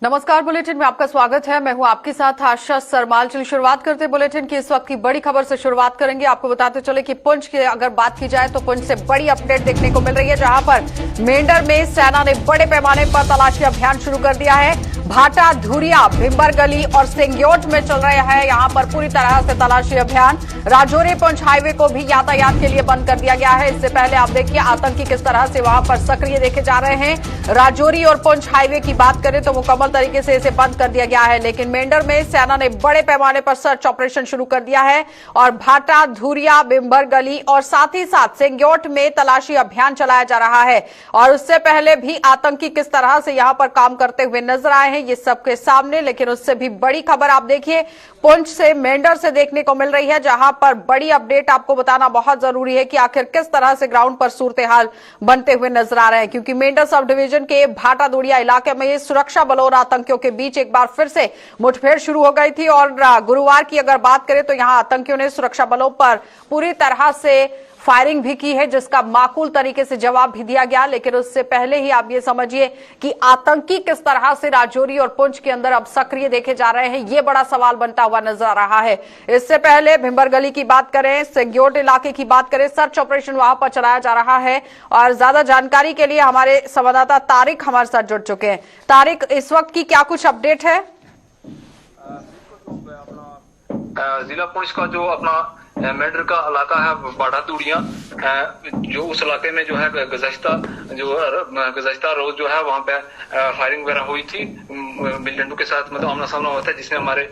नमस्कार, बुलेटिन में आपका स्वागत है। मैं हूं आपके साथ आशा सरमाल। चलिए शुरुआत करते हैं बुलेटिन की इस वक्त की बड़ी खबर से शुरुआत करेंगे। आपको बताते चले कि पुंछ की अगर बात की जाए तो पुंछ से बड़ी अपडेट देखने को मिल रही है, जहां पर मेंढर में सेना ने बड़े पैमाने पर तलाशी अभियान शुरू कर दिया है। भाटा, धुरिया, भिंबर गली और सिंग्योट में चल रहा है यहां पर पूरी तरह से तलाशी अभियान। राजौरी पुंछ हाईवे को भी यातायात के लिए बंद कर दिया गया है। इससे पहले आप देखिए आतंकी किस तरह से वहां पर सक्रिय देखे जा रहे हैं। राजौरी और पुंछ हाईवे की बात करें तो मुकम्मल तरीके से इसे बंद कर दिया गया है, लेकिन मेंढर में सेना ने बड़े पैमाने पर सर्च ऑपरेशन शुरू कर दिया है और भाटा, धुरिया, भिंबर गली और साथ ही साथ सिंग्योट में तलाशी अभियान चलाया जा रहा है। और उससे पहले भी आतंकी किस तरह से यहां पर काम करते हुए नजर आए हैं ये सबके सामने। लेकिन उससे भी बड़ी खबर आप देखिए पुंछ से मेंढर से देखने को मिल रही है, जहां पर बड़ी अपडेट आपको बताना बहुत जरूरी है कि आखिर किस तरह से ग्राउंड पर सूरत हाल बनते हुए नजर आ रहे हैं। क्योंकि मेंढर सब डिवीजन के भाटा दुड़िया इलाके में सुरक्षा बलों और आतंकियों के बीच एक बार फिर से मुठभेड़ शुरू हो गई थी और गुरुवार की अगर बात करें तो यहां आतंकियों ने सुरक्षा बलों पर पूरी तरह से फायरिंग भी की है, जिसका माकूल तरीके से जवाब भी दिया गया। लेकिन उससे पहले ही आप ये समझिए कि आतंकी किस तरह से राजौरी और पुंछ के अंदर अब सक्रिय देखे जा रहे हैं, ये बड़ा सवाल बनता हुआ नजर आ रहा है। इससे पहले भिंबर गली की बात करें, सिंग्योट इलाके की बात करें, सर्च ऑपरेशन वहां पर चलाया जा रहा है। और ज्यादा जानकारी के लिए हमारे संवाददाता तारिक हमारे साथ जुड़ चुके हैं। तारिक, इस वक्त की क्या कुछ अपडेट है? जिला पुलिस का जो अपना मेंढर का इलाका है भाटा दूड़िया, जो उस इलाके में जो है गुज़श्ता रोज जो है वहां पे फायरिंग वगैरह हुई थी मिलिटेंटों के साथ, मतलब आमना सामना हुआ था, जिसमें हमारे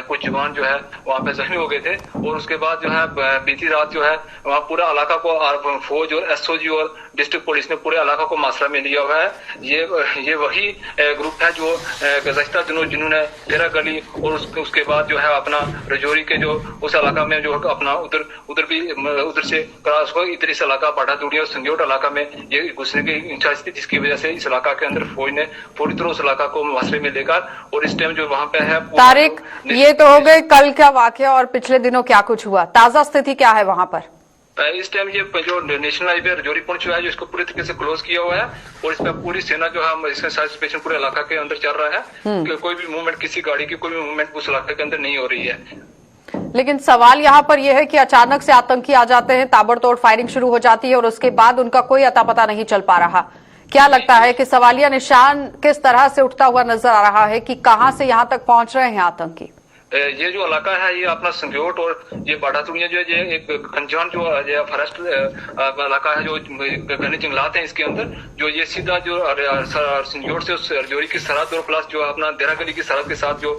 कुछ जवान जो है वहां पे जख्मी हो गए थे। और उसके बाद जो है बीती रात जो है वहाँ पूरा इलाका को फौज और एसओजी और डिस्ट्रिक्ट पुलिस ने पूरे इलाका को मासरा में लिया हुआ है। ये वही ग्रुप है जो गुज़श्ता दिनों जिन्होंने तेरा गली और उसके बाद जो है अपना राजौरी के जो उस इलाका में जो अपना उधर से क्रॉस हो इधर इस इलाका भाटा दूड़िया और सिंग्योट इलाका में ये घुसने की इंचार्ज थी, जिसकी वजह से इस इलाका के अंदर फौज ने पूरी तरह उस इलाका को मासरे में लेकर और इस टाइम जो वहां पे है। तारिक, ये तो हो गए कल का वाकया, और पिछले दिनों क्या कुछ हुआ, ताजा स्थिति क्या है वहां पर? इस टाइम ये जो नेशनल हाईवे राजौरी पुंछ है, जो इसको पूरी तरीके से क्लोज किया हुआ है और इस पर पूरी सेना जो है इसका सर्च पूरे इलाका के अंदर चल रहा है। कोई भी मूवमेंट, किसी गाड़ी की कोई भी मूवमेंट उस इलाके के अंदर नहीं हो रही है। लेकिन सवाल यहाँ पर यह है कि अचानक से आतंकी आ जाते हैं, ताबड़तोड़ फायरिंग शुरू हो जाती है और उसके बाद उनका कोई अता पता नहीं चल पा रहा। क्या लगता है कि सवालिया निशान किस तरह से उठता हुआ नजर आ रहा है कि कहां से यहां तक पहुंच रहे हैं आतंकी? ये जो इलाका है ये अपना सिंग्योट और ये भाटा दूड़िया जो है ये एक घनजान जो फॉरेस्ट इलाका है, जो घने जंगलात हैं इसके अंदर, जो ये सीधा जो सिंग्योट से राजौरी की सरहद और प्लस जो अपना देरा गली की सरहद के साथ जो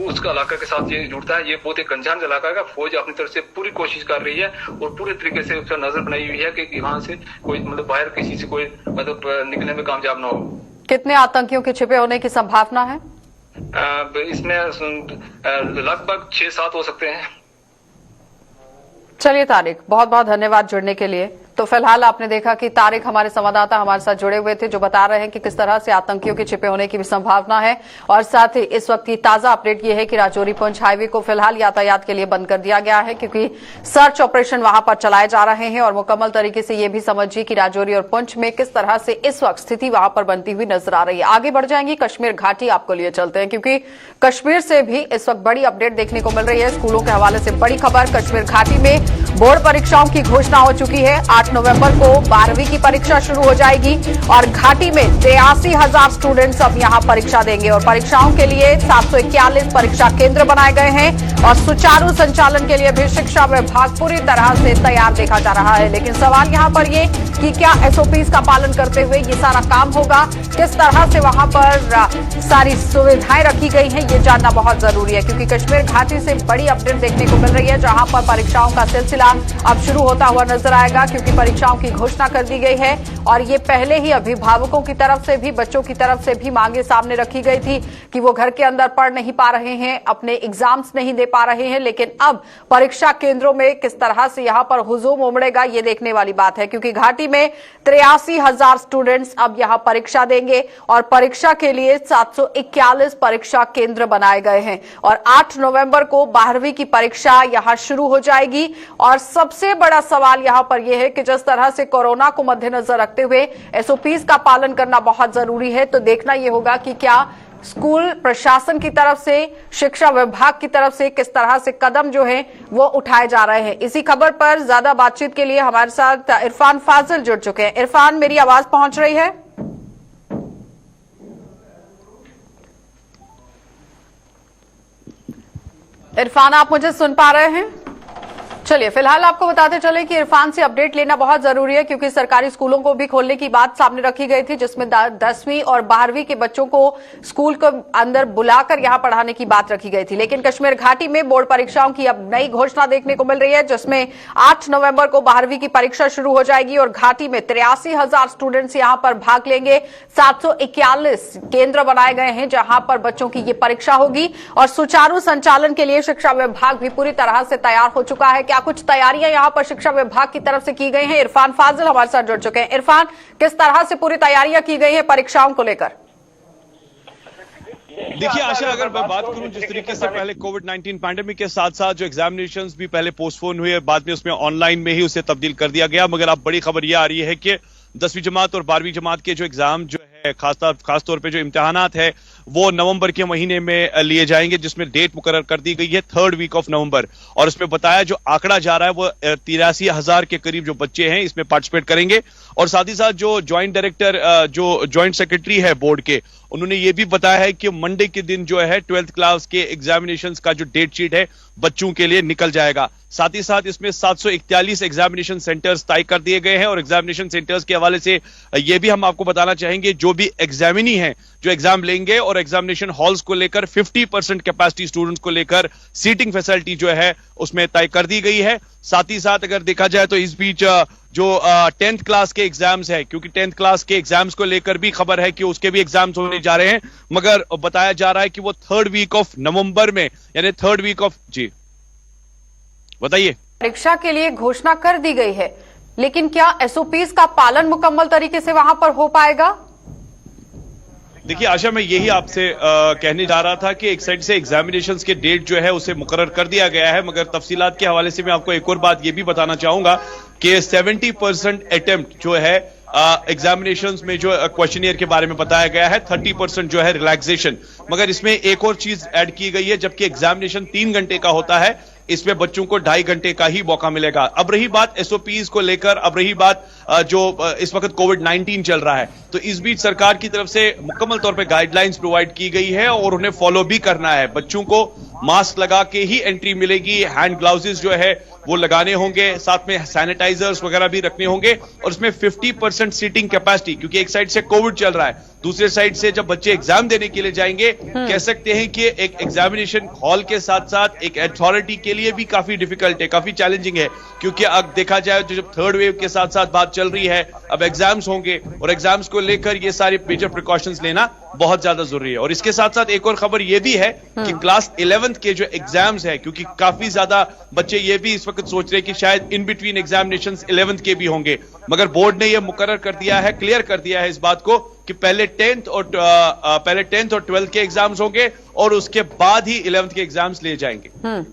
उसका इलाका के साथ ये जुड़ता है। ये बहुत एक घनजान इलाका है। फौज अपनी तरफ से पूरी कोशिश कर रही है और पूरे तरीके से उसका नजर बनाई हुई है कि यहाँ से कोई मतलब बाहर किसी से कोई मतलब निकलने में कामयाब ना हो। कितने आतंकियों के छिपे होने की संभावना है? इसमें लगभग 6-7 हो सकते हैं। चलिए तारिक, बहुत बहुत धन्यवाद जुड़ने के लिए। तो फिलहाल आपने देखा कि तारिक हमारे संवाददाता हमारे साथ जुड़े हुए थे, जो बता रहे हैं कि किस तरह से आतंकियों के छिपे होने की भी संभावना है। और साथ ही इस वक्त की ताजा अपडेट यह है कि राजौरी पुंछ हाईवे को फिलहाल यातायात के लिए बंद कर दिया गया है, क्योंकि सर्च ऑपरेशन वहां पर चलाए जा रहे हैं। और मुकम्मल तरीके से यह भी समझिए कि राजौरी और पुंछ में किस तरह से इस वक्त स्थिति वहां पर बनती हुई नजर आ रही है। आगे बढ़ जाएंगी, कश्मीर घाटी आपको लिए चलते हैं, क्योंकि कश्मीर से भी इस वक्त बड़ी अपडेट देखने को मिल रही है। स्कूलों के हवाले से बड़ी खबर, कश्मीर घाटी में बोर्ड परीक्षाओं की घोषणा हो चुकी है। 8 नवंबर को 12वीं की परीक्षा शुरू हो जाएगी और घाटी में 83,000 स्टूडेंट्स अब यहां परीक्षा देंगे। और परीक्षाओं के लिए 741 परीक्षा केंद्र बनाए गए हैं और सुचारू संचालन के लिए भी शिक्षा विभाग पूरी तरह से तैयार देखा जा रहा है। लेकिन सवाल यहां पर ये कि क्या एसओपीज का पालन करते हुए ये सारा काम होगा, किस तरह से वहां पर सारी सुविधाएं रखी गई हैं, ये जानना बहुत जरूरी है। क्योंकि कश्मीर घाटी से बड़ी अपडेट देखने को मिल रही है, जहां पर परीक्षाओं का सिलसिला अब शुरू होता हुआ नजर आएगा, क्योंकि परीक्षाओं की घोषणा कर दी गई है। और ये पहले ही अभिभावकों की तरफ से भी, बच्चों की तरफ से भी मांगे सामने रखी गई थी कि वो घर के अंदर पढ़ नहीं पा रहे हैं, अपने एग्जाम्स नहीं दे पा रहे हैं। लेकिन अब परीक्षा केंद्रों में किस तरह से यहां पर हुजूम उमड़ेगा, ये देखने वाली बात है। क्योंकि घाटी में 83,000 स्टूडेंट्स अब यहां परीक्षा देंगे और परीक्षा के लिए 741 परीक्षा केंद्र बनाए गए हैं। और 8 नवंबर को 12वीं की परीक्षा यहां शुरू हो जाएगी और और सबसे बड़ा सवाल यहां पर यह है कि जिस तरह से कोरोना को मद्देनजर रखते हुए एसओपीज का पालन करना बहुत जरूरी है, तो देखना यह होगा कि क्या स्कूल प्रशासन की तरफ से, शिक्षा विभाग की तरफ से किस तरह से कदम जो है वो उठाए जा रहे हैं। इसी खबर पर ज्यादा बातचीत के लिए हमारे साथ इरफान फाजिल जुड़ चुके हैं। इरफान, मेरी आवाज पहुंच रही है? इरफान, आप मुझे सुन पा रहे हैं? चलिए, फिलहाल आपको बताते चले कि इरफान से अपडेट लेना बहुत जरूरी है, क्योंकि सरकारी स्कूलों को भी खोलने की बात सामने रखी गई थी, जिसमें 10वीं और 12वीं के बच्चों को स्कूल के अंदर बुलाकर यहां पढ़ाने की बात रखी गई थी। लेकिन कश्मीर घाटी में बोर्ड परीक्षाओं की अब नई घोषणा देखने को मिल रही है, जिसमें 8 नवंबर को 12वीं की परीक्षा शुरू हो जाएगी और घाटी में 83,000 स्टूडेंट्स यहां पर भाग लेंगे। 741 केंद्र बनाए गए हैं जहां पर बच्चों की ये परीक्षा होगी और सुचारू संचालन के लिए शिक्षा विभाग भी पूरी तरह से तैयार हो चुका है। क्या कुछ तैयारियां यहां पर शिक्षा विभाग की तरफ से की गई हैं? इरफान फाजिल हमारे साथ जुड़ चुके हैं। इरफान, किस तरह से पूरी तैयारियां की गई हैं परीक्षाओं को लेकर? देखिए आशा, अगर मैं बात करूं जिस तरीके से पहले कोविड-19 पैंडेमिक के साथ साथ जो एग्जामिनेशंस भी पहले पोस्टपोन हुए और बाद में उसमें ऑनलाइन में ही उसे तब्दील कर दिया गया, मगर अब बड़ी खबर यह आ रही है कि 10वीं जमात और 12वीं जमात के जो एग्जाम जो है, खासतौर पे जो इम्तिहानात है वो नवंबर के महीने में लिए जाएंगे, जिसमें डेट मुकर्रर कर दी गई है 3rd वीक ऑफ नवंबर। और इसमें बताया जो आंकड़ा जा रहा है वो 83,000 के करीब जो बच्चे हैं इसमें पार्टिसिपेट करेंगे। और साथ ही साथ जो ज्वाइंट डायरेक्टर, जो ज्वाइंट सेक्रेटरी है बोर्ड के, उन्होंने ये भी बताया है कि मंडे के दिन जो है 12th क्लास के एग्जामिनेशंस का जो डेट शीट है बच्चों के लिए निकल जाएगा। साथ ही साथ इसमें 741 एग्जामिनेशन सेंटर्स तय कर दिए गए हैं और एग्जामिनेशन सेंटर्स के हवाले से ये भी हम आपको बताना चाहेंगे, जो भी एग्जामिनी हैं जो एग्जाम लेंगे और एग्जामिनेशन हॉल्स को लेकर 50% कैपेसिटी स्टूडेंट्स को लेकर सीटिंग फैसिलिटी जो है उसमें तय कर दी गई है। साथ ही साथ अगर देखा जाए तो इस बीच जो 10th क्लास के एग्जाम्स है, क्योंकि 10th क्लास के एग्जाम्स को लेकर भी खबर है कि उसके भी एग्जाम्स होने जा रहे हैं, मगर बताया जा रहा है कि वो 3rd वीक ऑफ नवंबर में, यानी 3rd वीक ऑफ, जी बताइए। परीक्षा के लिए घोषणा कर दी गई है, लेकिन क्या एसओपीज का पालन मुकम्मल तरीके से वहां पर हो पाएगा? देखिए आशा, मैं यही आपसे कहने जा रहा था कि एक साइड से एग्जामिनेशंस के डेट जो है उसे मुकर्रर कर दिया गया है, मगर तफसीलात के हवाले से मैं आपको एक और बात ये भी बताना चाहूंगा कि 70% अटेम्प्ट जो है एग्जामिनेशंस में जो क्वेश्चनियर के बारे में बताया गया है, 30% जो है रिलैक्सेशन। मगर इसमें एक और चीज ऐड की गई है, जबकि एग्जामिनेशन 3 घंटे का होता है, इसमें बच्चों को 2.5 घंटे का ही मौका मिलेगा। अब रही बात एसओपीज को लेकर, अब रही बात जो इस वक्त कोविड-19 चल रहा है, तो इस बीच सरकार की तरफ से मुकम्मल तौर पे गाइडलाइंस प्रोवाइड की गई है और उन्हें फॉलो भी करना है। बच्चों को मास्क लगा के ही एंट्री मिलेगी, हैंड ग्लाउजेस जो है वो लगाने होंगे, साथ में सैनिटाइजर्स वगैरह भी रखने होंगे और इसमें 50% सीटिंग कैपेसिटी, क्योंकि एक साइड से कोविड चल रहा है, दूसरे साइड से जब बच्चे एग्जाम देने के लिए जाएंगे, कह सकते हैं कि एक एग्जामिनेशन हॉल के साथ साथ एक अथॉरिटी के लिए भी काफी डिफिकल्ट है, काफी चैलेंजिंग है, क्योंकि अब देखा जाए तो जब 3rd वेव के साथ साथ बात चल रही है, अब एग्जाम्स होंगे और एग्जाम्स को लेकर ये सारे मेजर प्रिकॉशंस लेना बहुत ज्यादा जरूरी है। और इसके साथ साथ एक और खबर ये भी है कि क्लास 11th के जो एग्जाम्स है, क्योंकि काफी ज्यादा बच्चे ये भी इस वक्त सोच रहे हैं कि शायद इन बिटवीन एग्जामिनेशंस 11th के भी होंगे, मगर बोर्ड ने यह मुकर्रर कर दिया है, क्लियर कर दिया है इस बात को कि पहले 10th और 12th के एग्जाम्स होंगे और उसके बाद ही 11th के एग्जाम्स लिए जाएंगे।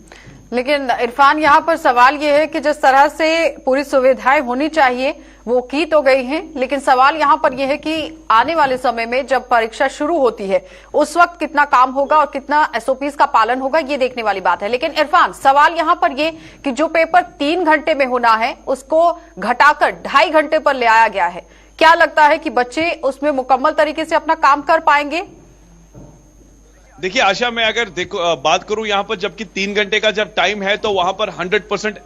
लेकिन इरफान, यहां पर सवाल यह है कि जिस तरह से पूरी सुविधाएं होनी चाहिए वो की तो गई हैं, लेकिन सवाल यहां पर यह है कि आने वाले समय में जब परीक्षा शुरू होती है उस वक्त कितना काम होगा और कितना एसओपीज का पालन होगा, ये देखने वाली बात है। लेकिन इरफान, सवाल यहां पर यह कि जो पेपर 3 घंटे में होना है उसको घटाकर 2.5 घंटे पर ले आया गया है, क्या लगता है कि बच्चे उसमें मुकम्मल तरीके से अपना काम कर पाएंगे? देखिए आशा, मैं अगर बात करूं यहां पर, जबकि 3 घंटे का जब टाइम है तो वहां पर 100%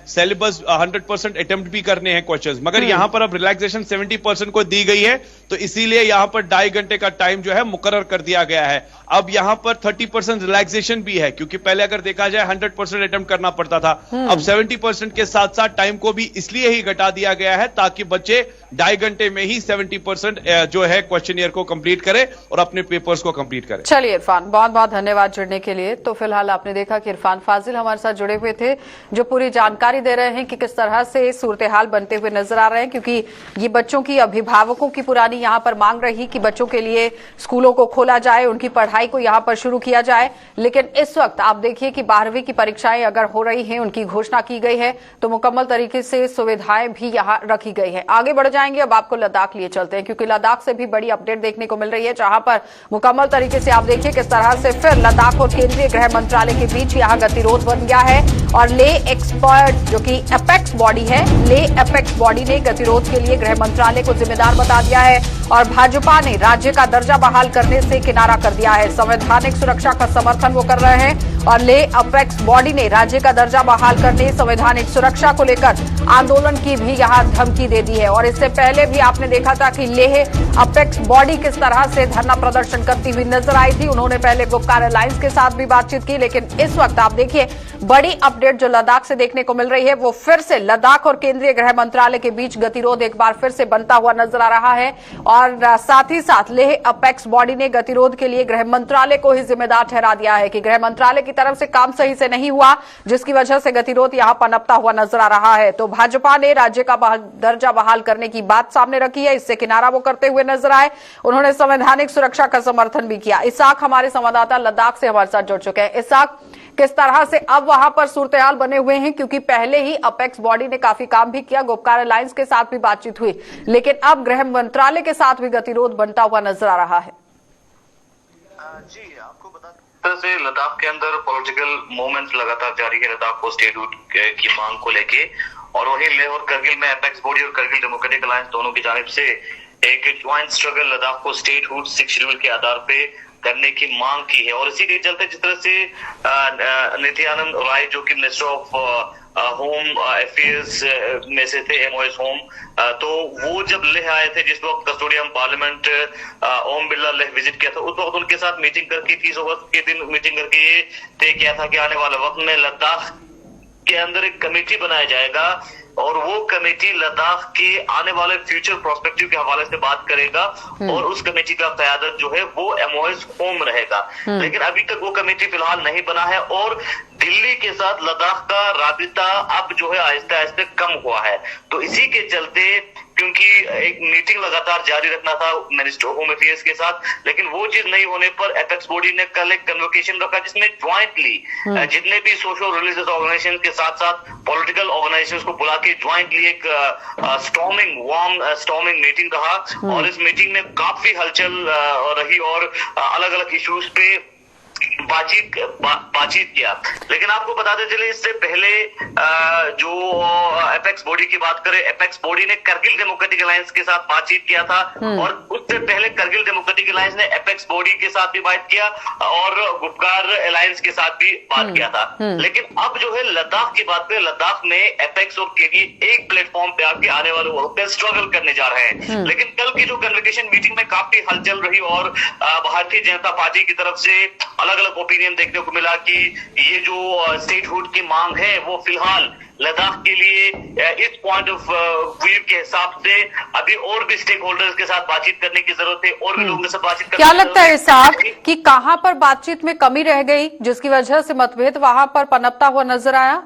सिलेबस 100% अटेम्प्ट भी करने हैं क्वेश्चंस, मगर यहां पर अब रिलैक्सेशन 70% को दी गई है, तो इसीलिए यहां पर 2.5 घंटे का टाइम जो है मुकर्रर कर दिया गया है। अब यहां पर 30% रिलैक्सेशन भी है, क्योंकि पहले अगर देखा जाए 100% अटेम्प्ट करना पड़ता था, अब 70% के साथ साथ टाइम को भी इसलिए ही घटा दिया गया है ताकि बच्चे 2.5 घंटे में ही 70% जो है क्वेश्चनियर को कंप्लीट करें और अपने पेपर्स को कंप्लीट करें। चलिए इरफान, इरफान, बहुत बहुत धन्यवाद जुड़ने के लिए। तो फिलहाल आपने देखा कि इरफान फाजिल हमारे साथ जुड़े हुए थे, जो पूरी जानकारी दे रहे हैं कि किस तरह से सूरत हाल बनते हुए नजर आ रहे हैं, क्योंकि ये बच्चों की, अभिभावकों की पुरानी यहाँ पर मांग रही कि बच्चों के लिए स्कूलों को खोला जाए, उनकी पढ़ाई को यहाँ पर शुरू किया जाए। लेकिन इस वक्त आप देखिए कि 12वीं की परीक्षाएं अगर हो रही हैं, उनकी घोषणा की गई है, तो मुकम्मल तरीके से सुविधाएं भी यहाँ रखी गई है। आगे बढ़ जाएंगे, अब आपको लद्दाख लिए चलते हैं, क्योंकि लद्दाख से भी बड़ी अपडेट देखने को मिल रही है, जहां पर मुकम्मल तरीके से आप देखिए किस तरह से फिर लद्दाख और केंद्रीय गृह मंत्रालय के बीच यहां गतिरोध बन गया है। और ले एक्सपर्ट, जो कि एपेक्स बॉडी है, ले एपेक्स बॉडी ने गतिरोध के लिए गृह मंत्रालय को जिम्मेदार बता दिया है और भाजपा ने राज्य का दर्जा बहाल करने से किनारा कर दिया है। संवैधानिक सुरक्षा का समर्थन वो कर रहे हैं और ले एपेक्स बॉडी ने राज्य का दर्जा बहाल करने, संवैधानिक सुरक्षा को लेकर आंदोलन की भी यहां धमकी दे दी है। और इससे पहले भी आपने देखा था कि लेह एपेक्स बॉडी किस तरह से धरना प्रदर्शन करती हुई नजर आई थी। उन्होंने पहले गुपकार अलायंस के साथ भी बातचीत की, लेकिन इस वक्त आप देखिए बड़ी अपडेट जो लद्दाख से देखने को मिल रही है, वो फिर से लद्दाख और केंद्रीय गृह मंत्रालय के बीच गतिरोध एक बार फिर से बनता हुआ नजर आ रहा है। और साथ ही साथ लेह एपेक्स बॉडी ने गतिरोध के लिए गृह मंत्रालय को ही जिम्मेदार ठहरा दिया है कि गृह मंत्रालय की तरफ से काम सही से नहीं हुआ, जिसकी वजह से गतिरोध यहां पनपता हुआ नजर आ रहा है। तो भाजपा ने राज्य का दर्जा बहाल करने की बात सामने रखी है, इससे किनारा वो करते हुए नजर आए। उन्होंने संवैधानिक सुरक्षा का समर्थन भी किया। इसाक हमारे संवाददाता लद्दाख से हमारे साथ जुड़ चुके हैं। इसाक, किस तरह से अब वहां पर सूरत-ए-हाल बने हुए हैं, क्योंकि पहले ही अपेक्स बॉडी ने काफी काम भी किया, गुपकार अलायंस के साथ भी बातचीत हुई, लेकिन अब गृह मंत्रालय के साथ भी गतिरोध बनता हुआ नजर आ रहा है। जी, आपको बता से लद्दाख के अंदर पॉलिटिकल मूवमेंट लगातार जारी है लद्दाख को स्टेटहुड की मांग को लेके, और वहीं लेह और करगिल में एपेक्स बॉडी और करगिल डेमोक्रेटिक अलायंस दोनों की जानिब से एक ज्वाइंट स्ट्रगल लद्दाख को स्टेटहुड 6 शेड्यूल के आधार पे करने की मांग की है। और इसी के चलते जिस तरह से नित्यानंद राय, जो कि मिनिस्टर ऑफ होम अफेयर्स में से थे, एमओएस होम, तो वो जब लेह आए थे, जिस वक्त custodian parliament Om Birla Leh visit किया था, उस वक्त उनके साथ मीटिंग करके 30 अगस्त के दिन मीटिंग करके ये तय किया था कि आने वाले वक्त में लद्दाख के अंदर एक कमेटी बनाया जाएगा और वो कमेटी लद्दाख के आने वाले फ्यूचर प्रोस्पेक्टिव के हवाले से बात करेगा और उस कमेटी का क़यादत जो है वो एमओएस होम रहेगा। लेकिन अभी तक वो कमेटी फिलहाल नहीं बना है और दिल्ली के साथ लद्दाख का राबिता अब जो है आहिस्ते आहिस्ते कम हुआ है। तो इसी के चलते, क्योंकि एक मीटिंग लगातार जारी रखना था मिनिस्टर होम अफेयर्स के साथ, लेकिन वो चीज नहीं होने पर एपेक्स बॉडी ने कल एक कन्वोकेशन रखा, जिसमें ज्वाइंटली जितने भी सोशल रिलीजियस ऑर्गेनाइजेशन के साथ साथ पॉलिटिकल ऑर्गेनाइजेशंस को बुला के ज्वाइंटली एक वार्म स्टॉर्मिंग मीटिंग रहा। और इस मीटिंग में काफी हलचल रही और अलग अलग इश्यूज पे बातचीत किया। लेकिन आपको बताते चले, इससे पहले जो एपेक्स बॉडी की बात करें, एपेक्स बॉडी ने करगिल डेमोक्रेटिक अलायंस के साथ बातचीत किया था और उससे पहले करगिल डेमोक्रेटिक अलायंस ने एपेक्स बॉडी के साथ भी बात किया और गुपकार अलायंस के साथ भी बात किया था। लेकिन अब जो है लद्दाख की बात करें, लद्दाख में एपेक्स और केडी एक प्लेटफॉर्म पे आके आने वाले वक्त पे स्ट्रगल करने जा रहे हैं। लेकिन कल की जो कन्वोकेशन मीटिंग में काफी हलचल रही और भारतीय जनता पार्टी की तरफ से अलग अलग ओपिनियन देखने को मिला कि ये जो स्टेटहुड की मांग है वो फिलहाल लद्दाख के लिए इस पॉइंट ऑफ व्यू के हिसाब से अभी और भी स्टेक होल्डर्स के साथ बातचीत करने की जरूरत है और भी लोगों के साथ बातचीत करने क्या लगता है साहब कि कहां पर बातचीत में कमी रह गई, जिसकी वजह से मतभेद वहां पर पनपता हुआ नजर आया?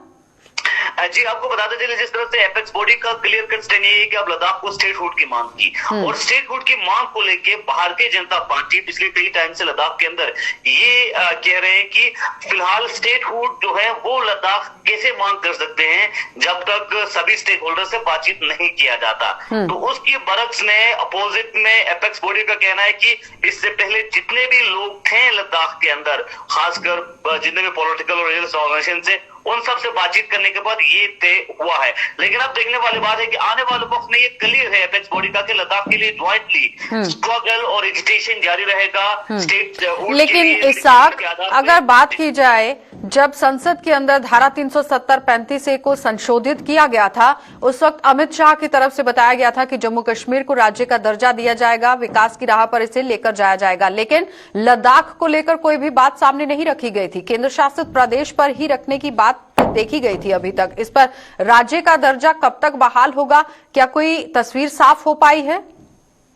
जी, आपको बताते चले, जिस तरह से एपेक्स बॉडी का क्लियर कट स्टैंड ये है कि अब लद्दाख को स्टेटहुड की मांग की और स्टेटहुड की मांग को लेके भारतीय जनता पार्टी पिछले कई टाइम से लद्दाख के अंदर ये कह रहे हैं कि फिलहाल स्टेटहुड जो है वो लद्दाख कैसे मांग कर सकते हैं जब तक सभी स्टेक होल्डर से बातचीत नहीं किया जाता। तो उसकी बरक्स में अपोजिट में एपेक्स बॉडी का कहना है कि इससे पहले जितने भी लोग थे लद्दाख के अंदर, खासकर जितने भी पॉलिटिकल और रिलीजियस ऑर्गेनाइजेशन से, उन सब से बातचीत करने के बाद ये तय हुआ है। लेकिन अब देखने वाली बात है कि आने वाले वक्त में ये क्लियर है एपेक्स बॉडी का कि लद्दाख के लिए ज्वाइंटली स्ट्रगल और एजिटेशन जारी रहेगा स्टेट। लेकिन इसाक, अगर बात की जाए, जब संसद के अंदर धारा 370-35 को संशोधित किया गया था, उस वक्त अमित शाह की तरफ से बताया गया था कि जम्मू कश्मीर को राज्य का दर्जा दिया जाएगा, विकास की राह पर इसे लेकर जाया जाएगा। लेकिन लद्दाख को लेकर कोई भी बात सामने नहीं रखी गई थी, केंद्र शासित प्रदेश पर ही रखने की बात देखी गई थी अभी तक। इस पर राज्य का दर्जा कब तक बहाल होगा, क्या कोई तस्वीर साफ हो पाई है?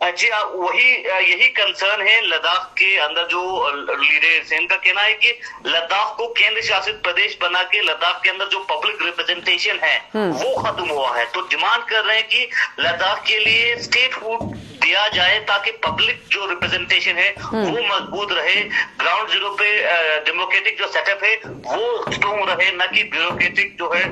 जी वही यही कंसर्न है लद्दाख के अंदर जो लीडर्स हैं। इनका कहना है कि लद्दाख को केंद्र शासित प्रदेश बना के लद्दाख के अंदर जो पब्लिक रिप्रेजेंटेशन है वो खत्म हुआ है। तो डिमांड कर रहे हैं कि लद्दाख के लिए स्टेट फूड दिया जाए ताकि पब्लिक जो रिप्रेजेंटेशन है वो मजबूत रहे, ग्राउंड जीरो पे डेमोक्रेटिक जो सेटअप है वो स्ट्रॉन्ग रहे, न कि ब्यूरोक्रेटिक जो है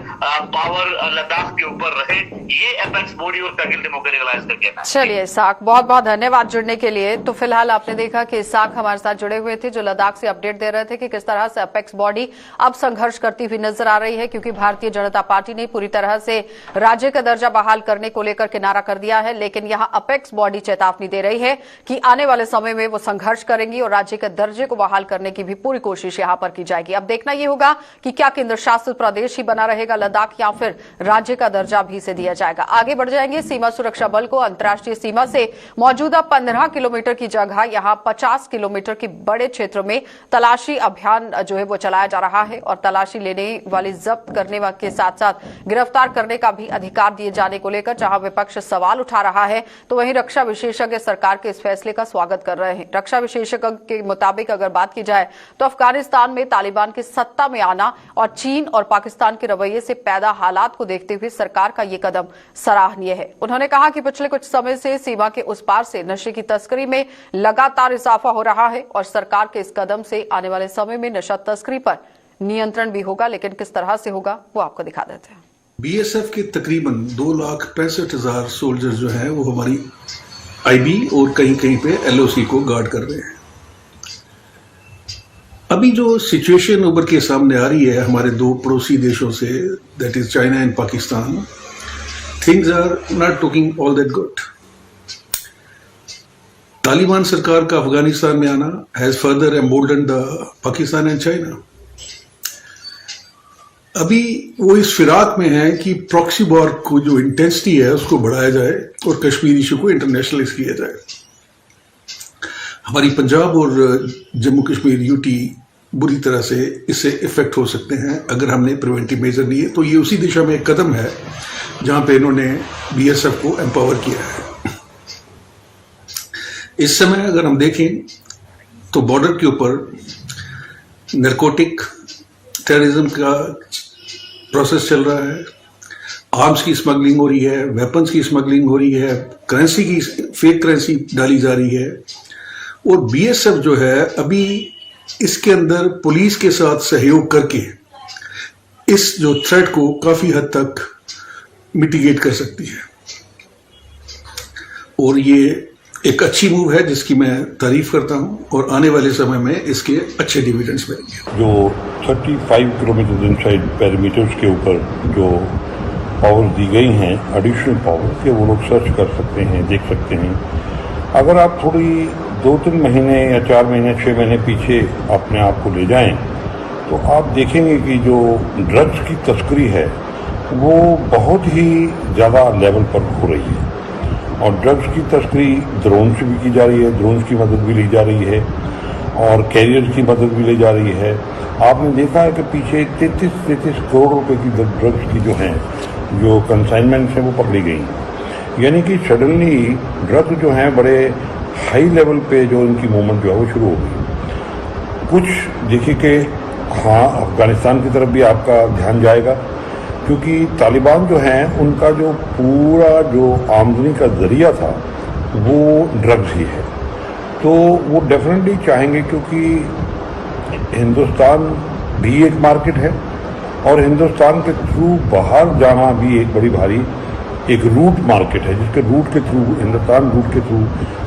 पावर लद्दाख के ऊपर रहे। ये एपेक्स बॉडी और करगिल डेमोक्रेटिक अलायंस का कहना है। चलिए इसाक, बहुत बहुत धन्यवाद जुड़ने के लिए। तो फिलहाल आपने देखा कि इसाक हमारे साथ जुड़े हुए थे, जो लद्दाख से अपडेट दे रहे थे कि किस तरह से अपेक्स बॉडी अब संघर्ष करती हुई नजर आ रही है, क्योंकि भारतीय जनता पार्टी ने पूरी तरह से राज्य का दर्जा बहाल करने को लेकर किनारा कर दिया है। लेकिन यहां अपेक्स बॉडी चेतावनी दे रही है कि आने वाले समय में वो संघर्ष करेंगी और राज्य के दर्जे को बहाल करने की भी पूरी कोशिश यहां पर की जाएगी। अब देखना यह होगा कि क्या केंद्र शासित प्रदेश ही बना रहेगा लद्दाख या फिर राज्य का दर्जा भी से दिया जाएगा। आगे बढ़ जाएंगे। सीमा सुरक्षा बल को अंतर्राष्ट्रीय सीमा से मौजूदा 15 किलोमीटर की जगह यहां 50 किलोमीटर के बड़े क्षेत्र में तलाशी अभियान जो है वो चलाया जा रहा है और तलाशी लेने वाले जब्त करने के साथ साथ गिरफ्तार करने का भी अधिकार दिए जाने को लेकर जहां विपक्ष सवाल उठा रहा है, तो वहीं रक्षा विशेषज्ञ सरकार के इस फैसले का स्वागत कर रहे हैं। रक्षा विशेषज्ञ के मुताबिक अगर बात की जाए तो अफगानिस्तान में तालिबान के सत्ता में आना और चीन और पाकिस्तान के रवैये से पैदा हालात को देखते हुए सरकार का ये कदम सराहनीय है। उन्होंने कहा कि पिछले कुछ समय से सीमा के उस पार से नशे की तस्करी में लगातार इजाफा हो रहा है और सरकार के इस कदम से आने वाले समय में नशा तस्करी पर नियंत्रण भी होगा। लेकिन किस तरह से होगा वो आपको दिखा देते हैं। बीएसएफ के तकरीबन 2,65,000 सोल्जर जो हैं वो हमारी आईबी और कहीं कहीं पे एलओसी को गार्ड कर रहे हैं। अभी जो सिचुएशन उभर के सामने आ रही है हमारे दो पड़ोसी देशों से, that is China and Pakistan, things are not looking all that good. Taliban सरकार का अफगानिस्तान में आना has further emboldened the Pakistan and China. अभी वो इस फिराक में है कि प्रॉक्सी वॉर को जो इंटेंसिटी है उसको बढ़ाया जाए और कश्मीर इशू को इंटरनेशनलाइज किया जाए। हमारी पंजाब और जम्मू कश्मीर यूटी बुरी तरह से इससे इफेक्ट हो सकते हैं अगर हमने प्रिवेंटिव मेजर लिए। तो ये उसी दिशा में एक कदम है जहां पे इन्होंने बीएसएफ को एम्पावर किया है। इस समय अगर हम देखें तो बॉर्डर के ऊपर नारकोटिक टेररिज्म का प्रोसेस चल रहा है, आर्म्स की स्मगलिंग हो रही है, वेपन्स की स्मगलिंग हो रही है, करेंसी की फेक करेंसी डाली जा रही है। और बीएसएफ जो है अभी इसके अंदर पुलिस के साथ सहयोग करके इस जो थ्रेट को काफी हद तक मिटिगेट कर सकती है और ये एक अच्छी मूव है जिसकी मैं तारीफ करता हूं और आने वाले समय में इसके अच्छे डिविडेंड्स मिलेंगे। जो 35 किलोमीटर इनसाइड पेरीमीटर्स के ऊपर जो पावर दी गई हैं, एडिशनल पावर के, वो लोग सर्च कर सकते हैं, देख सकते हैं। अगर आप थोड़ी 2-3 महीने या 4 महीने 6 महीने पीछे अपने आप को ले जाएं तो आप देखेंगे कि जो ड्रग्स की तस्करी है वो बहुत ही ज़्यादा लेवल पर हो रही है और ड्रग्स की तस्करी ड्रोन से भी की जा रही है, ड्रोन की मदद भी ली जा रही है और कैरियर की मदद भी ली जा रही है। आपने देखा है कि पीछे 33 करोड़ रुपए की ड्रग्स की जो हैं, जो कंसाइनमेंट हैं वो पकड़ी गई। यानी कि सडनली ड्रग्स जो हैं बड़े हाई लेवल पे जो इनकी मूवमेंट जो है वो शुरू हो गई। कुछ देखिए कि हाँ, अफगानिस्तान की तरफ भी आपका ध्यान जाएगा क्योंकि तालिबान जो हैं उनका जो पूरा जो आमदनी का जरिया था वो ड्रग्स ही है। तो वो डेफिनेटली चाहेंगे क्योंकि हिंदुस्तान भी एक मार्केट है और हिंदुस्तान के थ्रू बाहर जाना भी एक बड़ी भारी एक रूट मार्केट है जिसके रूट के थ्रू, हिंदुस्तान रूट के थ्रू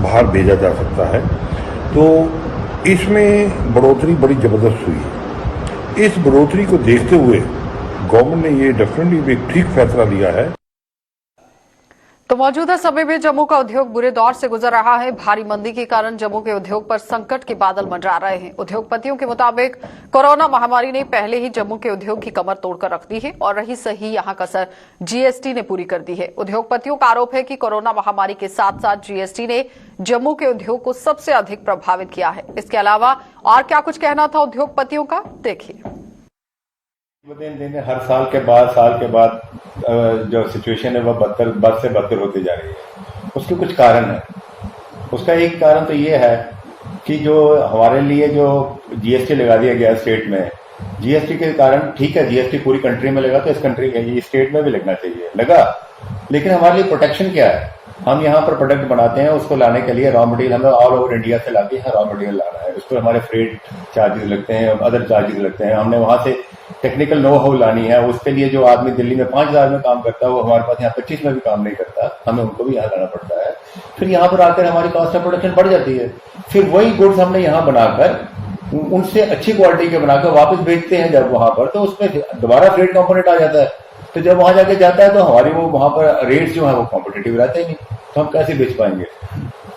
बाहर भेजा जा सकता है। तो इसमें बढ़ोतरी बड़ी ज़बरदस्त हुई है। इस बढ़ोतरी को देखते हुए गवर्नमेंट ने ये डेफिनेटली एक ठीक फैसला लिया है। तो मौजूदा समय में जम्मू का उद्योग बुरे दौर से गुजर रहा है। भारी मंदी के कारण जम्मू के उद्योग पर संकट के बादल मंडरा रहे हैं। उद्योगपतियों के मुताबिक कोरोना महामारी ने पहले ही जम्मू के उद्योग की कमर तोड़कर रख दी है और रही सही यहां कसर जीएसटी ने पूरी कर दी है। उद्योगपतियों का आरोप है कि कोरोना महामारी के साथ साथ जीएसटी ने जम्मू के उद्योग को सबसे अधिक प्रभावित किया है। इसके अलावा और क्या कुछ कहना था उद्योगपतियों का, देखिए। दिन हर साल के बाद जो सिचुएशन है वह बद से बदतर होती जा रही है। उसके कुछ कारण है। उसका एक कारण तो ये है कि जो हमारे लिए जो जीएसटी लगा दिया गया स्टेट में, जीएसटी के कारण ठीक है, जीएसटी पूरी कंट्री में लगा तो इस कंट्री ये स्टेट में भी लगना चाहिए, लगा, लेकिन हमारे लिए प्रोटेक्शन क्या है? हम यहाँ पर प्रोडक्ट बनाते हैं, उसको लाने के लिए रॉ मटेरियल हमें ऑल ओवर इंडिया से लाके यहाँ रॉ मटेरियल लाना है, उस पर हमारे फ्रेट चार्जेस लगते हैं, अदर चार्जेस लगते हैं, हमने वहां से टेक्निकल नो हाउ लानी है, उसके लिए जो आदमी दिल्ली में 5,000 में काम करता है वो हमारे पास यहाँ 25 में भी काम नहीं करता, हमें उनको भी यहाँ लाना पड़ता है। फिर यहाँ पर आकर हमारी कॉस्ट ऑफ प्रोडक्शन बढ़ जाती है, फिर वही गुड्स हमने यहाँ बनाकर उनसे अच्छी क्वालिटी के बनाकर वापस बेचते हैं जब वहां पर, तो उसमें दोबारा फ्रेट कंपोनेंट आ जाता है, तो जब वहां जाके जाता है तो हमारी वो वहां पर रेट्स जो है वो कॉम्पिटिटिव रहते ही नहीं, तो हम कैसे बेच पाएंगे?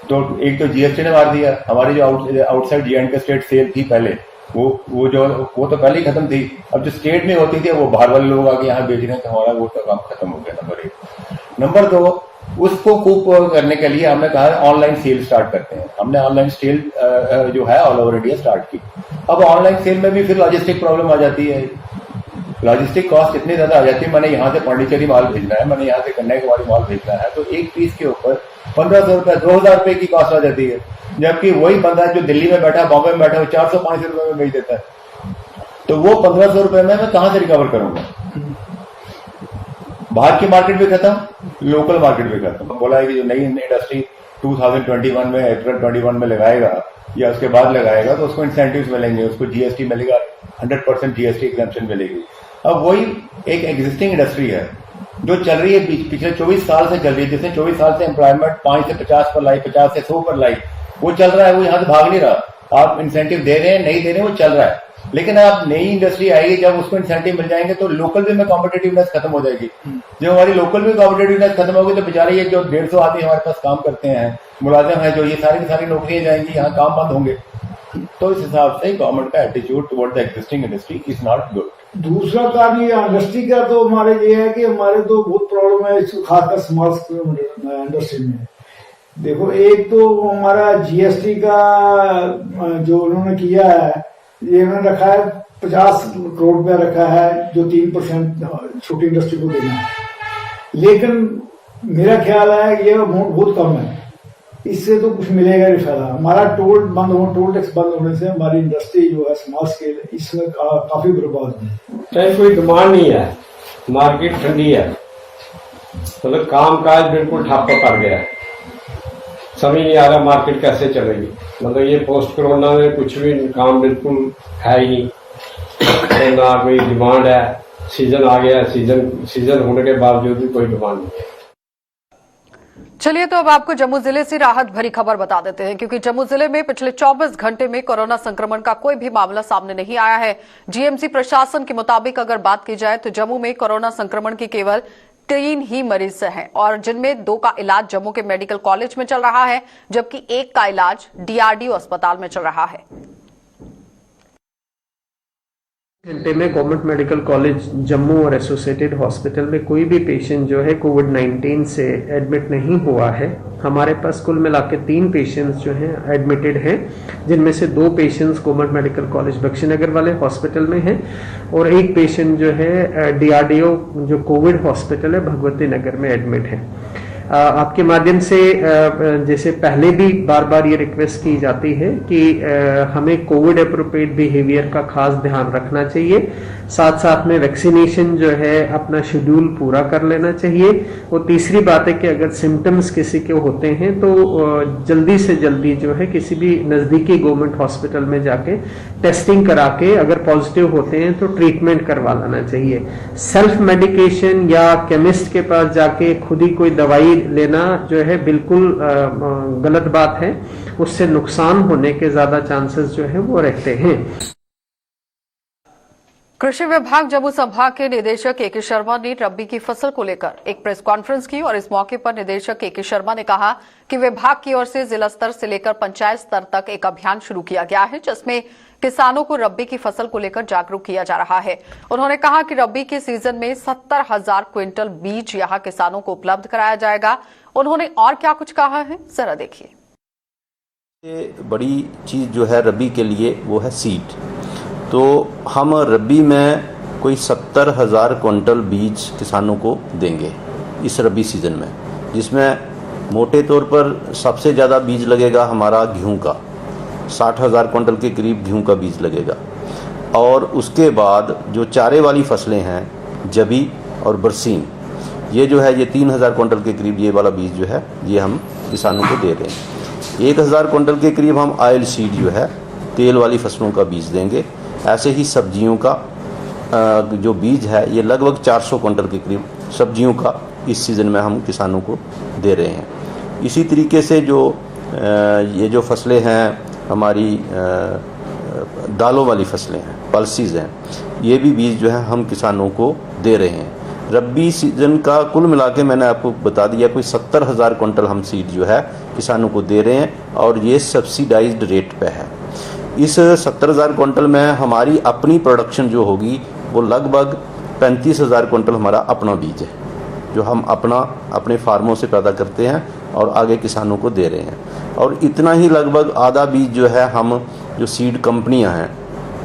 तो एक तो जीएसटी ने मार दिया, हमारी जो आउटसाइड J&K स्टेट सेल थी पहले, वो तो पहले ही खत्म थी, अब जो स्टेट में होती थी वो बाहर वाले लोग आके यहाँ बेच रहे हैं, तो हमारा वो तो काम खत्म हो गया। नंबर 1। नंबर 2, उसको खूब करने के लिए हमने कहा ऑनलाइन सेल स्टार्ट करते हैं, हमने ऑनलाइन सेल जो है ऑल ओवर इंडिया स्टार्ट की। अब ऑनलाइन सेल में भी फिर लॉजिस्टिक प्रॉब्लम आ जाती है, लॉजिस्टिक कॉस्ट इतनी ज्यादा आ जाती है, मैंने यहाँ से पांडिचेरी माल भेजना है, मैंने यहाँ से कन्याकुमारी माल भेजना है, तो एक पीस के ऊपर 1,500 रुपए 2,000 रुपए की कॉस्ट आ जाती है, जबकि वही बंदा जो दिल्ली में बैठा, बॉम्बे में बैठा, वो 400-500 रुपए में बेच देता है, तो वो 1,500 रुपए में मैं कहां से रिकवर करूंगा? बाहर की मार्केट भी खत्म, लोकल मार्केट भी खत्म। बोला है कि जो नई इंडस्ट्री 2021 में अप्रैल 21 में लगाएगा या उसके बाद लगाएगा तो उसको इंसेंटिव्स मिलेंगे, उसको जीएसटी मिलेगा, 100% जीएसटी एग्जम्पशन मिलेगी। अब वही एक एग्जिस्टिंग इंडस्ट्री है जो चल रही है, पिछले 24 साल से चल रही है, जिसने 24 साल से एम्प्लॉयमेंट 5 से 50 पर लाई, 50 से 100 पर लाई, वो चल रहा है, वो यहाँ से भाग नहीं रहा। आप इंसेंटिव दे रहे हैं, नहीं दे रहे, वो चल रहा है, लेकिन आप नई इंडस्ट्री आएगी, जब उसको इंसेंटिव मिल जाएंगे तो लोकल भी में कॉम्पिटेटिवनेस खत्म हो जाएगी। जब हमारी लोकल में कॉम्पिटेटिवनेस खत्म होगी तो बेचारे ये जो 150 आदमी हमारे पास काम करते हैं, मुलाजिम है जो, ये सारी की सारी नौकरियां जाएंगी, यहाँ काम बंद होंगे। तो इस हिसाब से गवर्नमेंट का attitude toward the existing industry is not good. दूसरा कारण ये इंडस्ट्री का तो हमारे ये है कि हमारे तो बहुत प्रॉब्लम है खासकर स्मॉल इंडस्ट्री में। देखो, एक तो हमारा जीएसटी का जो उन्होंने किया है, ये उन्होंने रखा है 50 करोड़ रुपया रखा है, जो 3% छोटी इंडस्ट्री को देना है, लेकिन मेरा ख्याल है ये अमाउंट बहुत कम है, इससे तो कुछ मिलेगा नहीं फायदा। हमारा टोल टैक्स बंद होने से हमारी इंडस्ट्री जो है स्मॉल स्केल, इसमें काफी बर्बाद है। चाहे कोई डिमांड नहीं है, मार्केट ठंडी है, मतलब काम काज बिल्कुल ठप्प पड़ गया है, समझ नहीं आ रहा मार्केट कैसे चलेगी। मतलब ये पोस्ट कोरोना में कुछ भी काम बिल्कुल है ही नहीं, तो ना कोई डिमांड है, सीजन आ गया, सीजन होने के बावजूद भी कोई डिमांड नहीं है। चलिए, तो अब आपको जम्मू जिले से राहत भरी खबर बता देते हैं, क्योंकि जम्मू जिले में पिछले 24 घंटे में कोरोना संक्रमण का कोई भी मामला सामने नहीं आया है। जीएमसी प्रशासन के मुताबिक अगर बात की जाए तो जम्मू में कोरोना संक्रमण के केवल 3 ही मरीज हैं, और जिनमें 2 का इलाज जम्मू के मेडिकल कॉलेज में चल रहा है, जबकि 1 का इलाज DRDO अस्पताल में चल रहा है। घंटे में गवर्नमेंट मेडिकल कॉलेज जम्मू और एसोसिएटेड हॉस्पिटल में कोई भी पेशेंट जो है कोविड-19 से एडमिट नहीं हुआ है। हमारे पास कुल मिला के 3 पेशेंट्स जो हैं एडमिटेड हैं, जिनमें से 2 patients government medical college Bakshi Nagar वाले हॉस्पिटल में हैं, और 1 पेशेंट जो है DRDO जो कोविड हॉस्पिटल है भगवती नगर में एडमिट है। आपके माध्यम से जैसे पहले भी बार बार ये रिक्वेस्ट की जाती है कि हमें कोविड अप्रोप्रिएट बिहेवियर का खास ध्यान रखना चाहिए, साथ साथ में वैक्सीनेशन जो है अपना शेड्यूल पूरा कर लेना चाहिए, और तीसरी बात है कि अगर सिम्टम्स किसी के होते हैं तो जल्दी से जल्दी जो है किसी भी नजदीकी गवर्नमेंट हॉस्पिटल में जाके टेस्टिंग करा के अगर पॉजिटिव होते हैं तो ट्रीटमेंट करवा लेना चाहिए। सेल्फ मेडिकेशन या केमिस्ट के पास जाके खुद ही कोई दवाई लेना जो है बिल्कुल गलत बात है, उससे नुकसान होने के ज्यादा चांसेस जो है वो रहते हैं। कृषि विभाग जम्मू संभाग के निदेशक के शर्मा ने रबी की फसल को लेकर एक प्रेस कॉन्फ्रेंस की, और इस मौके पर निदेशक के शर्मा ने कहा कि विभाग की ओर से जिला स्तर से लेकर पंचायत स्तर तक एक अभियान शुरू किया गया है, जिसमें किसानों को रबी की फसल को लेकर जागरूक किया जा रहा है। उन्होंने कहा कि रबी के सीजन में 70,000 क्विंटल बीज यहां किसानों को उपलब्ध कराया जाएगा। उन्होंने और क्या कुछ कहा है, जरा देखिए। बड़ी चीज जो है रबी के लिए वो है सीड। तो हम रबी में कोई 70,000 क्विंटल बीज किसानों को देंगे इस रबी सीजन में, जिसमें मोटे तौर पर सबसे ज़्यादा बीज लगेगा हमारा गेहूं का, 60,000 क्विंटल के करीब गेहूं का बीज लगेगा। और उसके बाद जो चारे वाली फसलें हैं, जबी और बरसीन, ये जो है ये 3,000 क्विंटल के करीब ये वाला बीज जो है ये हम किसानों को दे रहे हैं। 1,000 क्विंटल के करीब हम ऑयल सीड जो है तेल वाली फसलों का बीज देंगे। ऐसे ही सब्जियों का जो बीज है ये लगभग 400 क्विंटल के करीब सब्जियों का इस सीज़न में हम किसानों को दे रहे हैं। इसी तरीके से जो ये जो फसलें हैं हमारी दालों वाली फसलें हैं, पल्सीज हैं, ये भी बीज जो है हम किसानों को दे रहे हैं। रबी सीजन का कुल मिला के मैंने आपको बता दिया कोई 70,000 क्विंटल हम सीड जो है किसानों को दे रहे हैं और ये सब्सिडाइज्ड रेट पे है। इस 70,000 क्विंटल में हमारी अपनी प्रोडक्शन जो होगी वो लगभग 35,000 क्विंटल हमारा अपना बीज है जो हम अपने फार्मों से पैदा करते हैं और आगे किसानों को दे रहे हैं। और इतना ही लगभग आधा बीज जो है हम जो सीड कंपनियां हैं,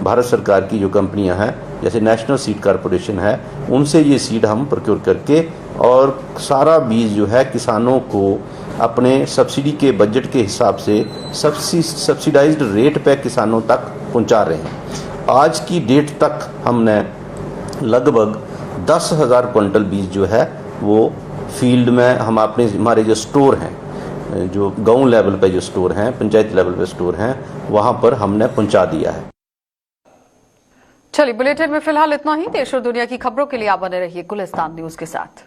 भारत सरकार की जो कंपनियां हैं जैसे नेशनल सीड कॉरपोरेशन है, उनसे ये सीड हम प्रोक्योर करके और सारा बीज जो है किसानों को अपने सब्सिडी के बजट के हिसाब से सब्सिडाइज्ड रेट पे किसानों तक पहुंचा रहे हैं। आज की डेट तक हमने लगभग 10,000 क्विंटल बीज जो है वो फील्ड में हम हमारे जो स्टोर हैं, जो गांव लेवल पे जो स्टोर हैं, पंचायत लेवल पे स्टोर हैं, वहां पर हमने पहुंचा दिया है। चलिए, बुलेटिन में फिलहाल इतना ही। देश और दुनिया की खबरों के लिए आप बने रहिए गुलिस्तान न्यूज के साथ।